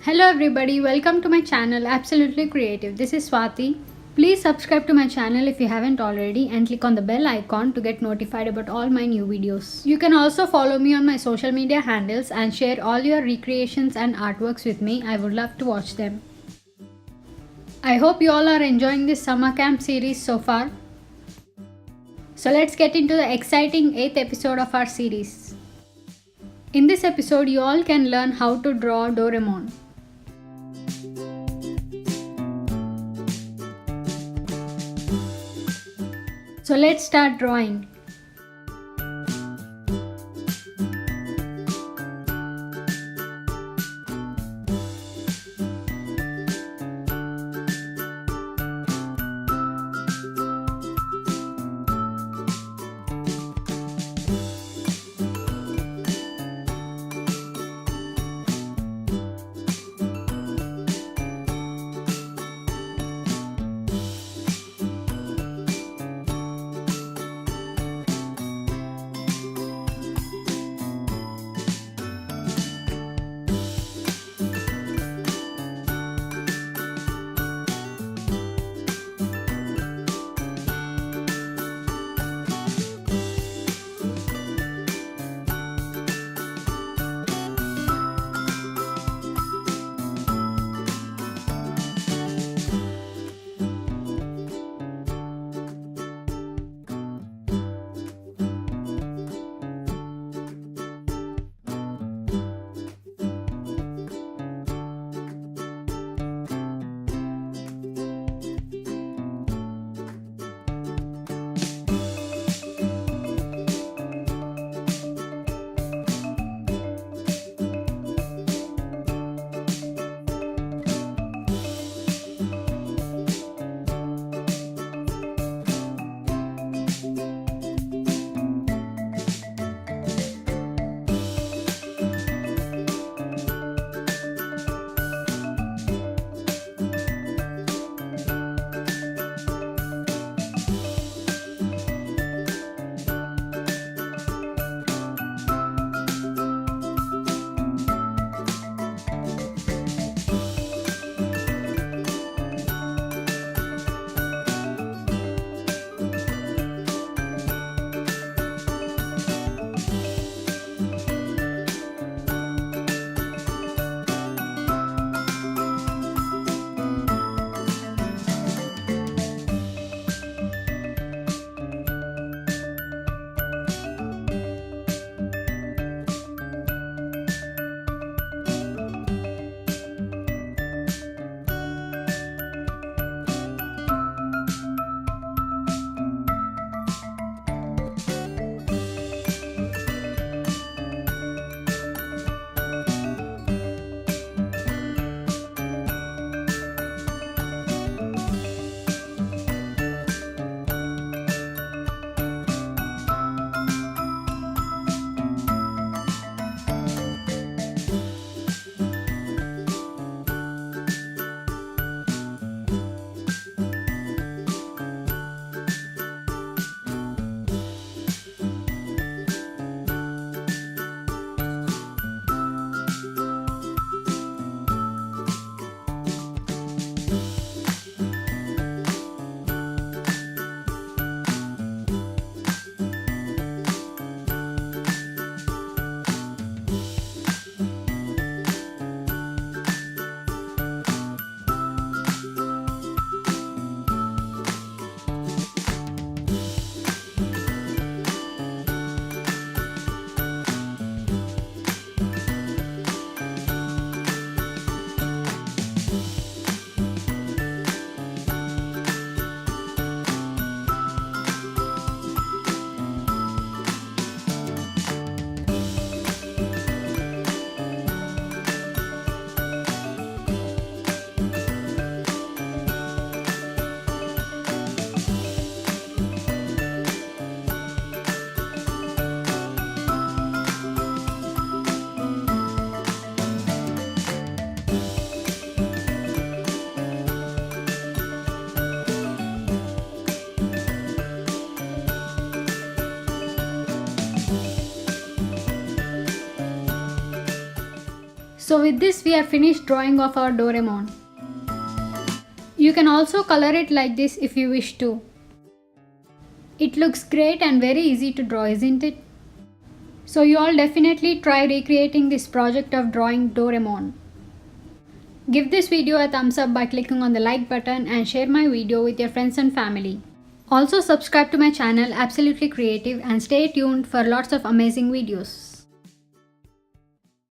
Hello everybody, welcome to my channel Absolutely Creative. This is Swathi. Please subscribe to my channel if you haven't already and click on the bell icon to get notified about all my new videos. You can also follow me on my social media handles and share all your recreations and artworks with me. I would love to watch them. I hope you all are enjoying this summer camp series so far. So let's get into the exciting 8th episode of our series. In this episode, you all can learn how to draw Doremon. So let's start drawing. So with this we are finished drawing of our Doremon. You can also color it like this if you wish to. It looks great and very easy to draw, isn't it? So you all definitely try recreating this project of drawing Doremon. Give this video a thumbs up by clicking on the like button and share my video with your friends and family. Also subscribe to my channel Absolutely Creative and stay tuned for lots of amazing videos.